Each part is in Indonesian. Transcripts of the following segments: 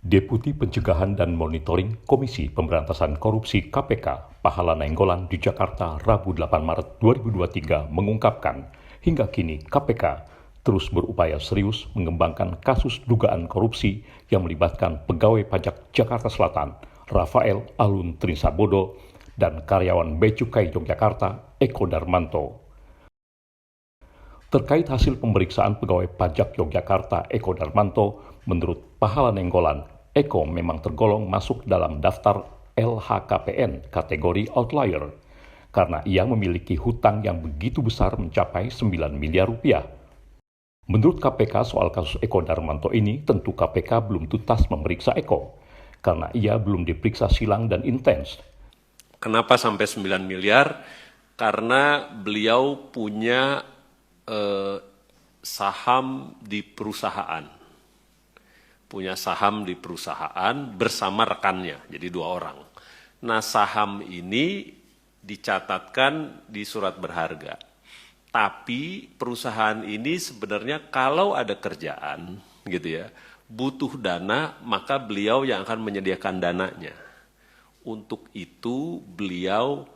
Deputi Pencegahan dan Monitoring Komisi Pemberantasan Korupsi KPK, Pahala Nainggolan di Jakarta, Rabu 8 Maret 2023 mengungkapkan, hingga kini KPK terus berupaya serius mengembangkan kasus dugaan korupsi yang melibatkan pegawai pajak Jakarta Selatan, Rafael Alun Trisambodo, dan karyawan Bea Cukai Yogyakarta, Eko Darmanto. Terkait hasil pemeriksaan pegawai pajak Yogyakarta Eko Darmanto, menurut Pahala Nainggolan, Eko memang tergolong masuk dalam daftar LHKPN kategori outlier karena ia memiliki hutang yang begitu besar mencapai 9 miliar rupiah. Menurut KPK soal kasus Eko Darmanto ini, tentu KPK belum tuntas memeriksa Eko karena ia belum diperiksa silang dan intens. Kenapa sampai 9 miliar? Karena beliau punya saham di perusahaan. Punya saham di perusahaan bersama rekannya, jadi 2 orang. Nah, saham ini dicatatkan di surat berharga. Tapi perusahaan ini sebenarnya kalau ada kerjaan, gitu ya, butuh dana, maka beliau yang akan menyediakan dananya. Untuk itu beliau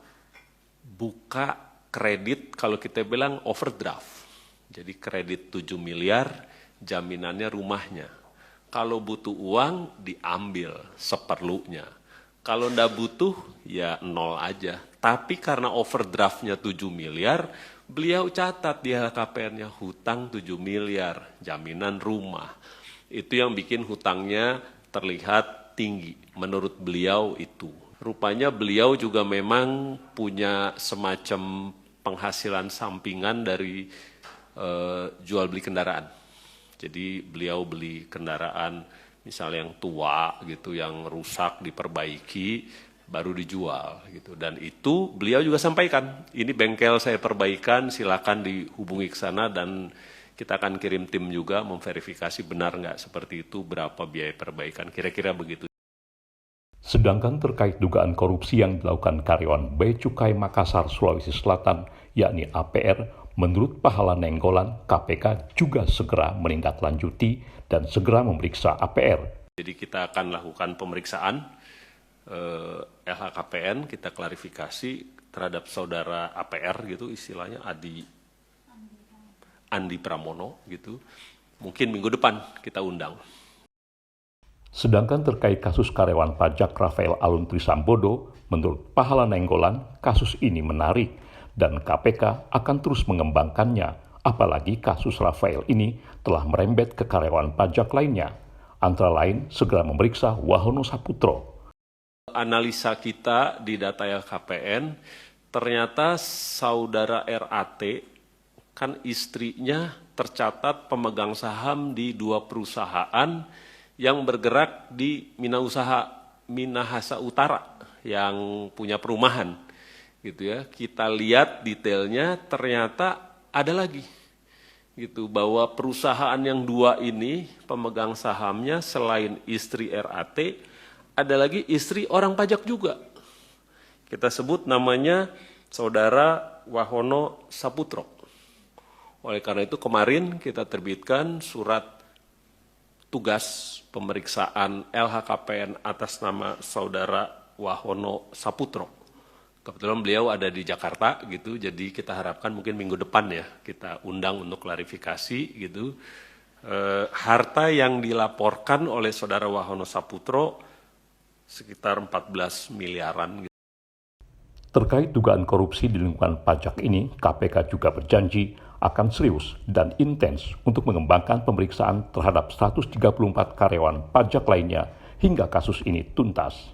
buka kredit, kalau kita bilang overdraft. Jadi kredit 7 miliar, jaminannya rumahnya. Kalau butuh uang, diambil seperlunya. Kalau ndak butuh, ya 0 aja. Tapi karena overdraftnya 7 miliar, beliau catat di LHKPN-nya hutang 7 miliar, jaminan rumah. Itu yang bikin hutangnya terlihat tinggi, menurut beliau itu. Rupanya beliau juga memang punya semacam penghasilan sampingan dari jual beli kendaraan. Jadi beliau beli kendaraan misalnya yang tua gitu, yang rusak diperbaiki, baru dijual gitu. Dan itu beliau juga sampaikan, ini bengkel saya perbaikan, silakan dihubungi ke sana dan kita akan kirim tim juga memverifikasi benar nggak seperti itu, berapa biaya perbaikan, kira-kira begitu. Sedangkan terkait dugaan korupsi yang dilakukan karyawan Bea Cukai Makassar, Sulawesi Selatan, yakni APR, menurut Pahala Nainggolan, KPK juga segera menindaklanjuti dan segera memeriksa APR. Jadi kita akan lakukan pemeriksaan LHKPN, kita klarifikasi terhadap saudara APR gitu, istilahnya Andi Pramono gitu. Mungkin minggu depan kita undang. Sedangkan terkait kasus karyawan pajak Rafael Alun Trisambodo, menurut Pahala Nainggolan, kasus ini menarik dan KPK akan terus mengembangkannya, apalagi kasus Rafael ini telah merembet ke karyawan pajak lainnya, antara lain segera memeriksa Wahono Saputro. Analisa kita di data LHKPN, ternyata saudara RAT, kan istrinya tercatat pemegang saham di 2 perusahaan yang bergerak di Minahasa Utara, yang punya perumahan. Gitu ya, kita lihat detailnya, ternyata ada lagi gitu, bahwa perusahaan yang 2 ini pemegang sahamnya selain istri RAT ada lagi istri orang pajak juga, kita sebut namanya saudara Wahono Saputro. Oleh karena itu kemarin kita terbitkan surat tugas pemeriksaan LHKPN atas nama saudara Wahono Saputro. Kebetulan beliau ada di Jakarta gitu, jadi kita harapkan mungkin minggu depan ya kita undang untuk klarifikasi gitu. Harta yang dilaporkan oleh saudara Wahono Saputro sekitar 14 miliaran. Terkait dugaan korupsi di lingkungan pajak ini, KPK juga berjanji akan serius dan intens untuk mengembangkan pemeriksaan terhadap 134 karyawan pajak lainnya hingga kasus ini tuntas.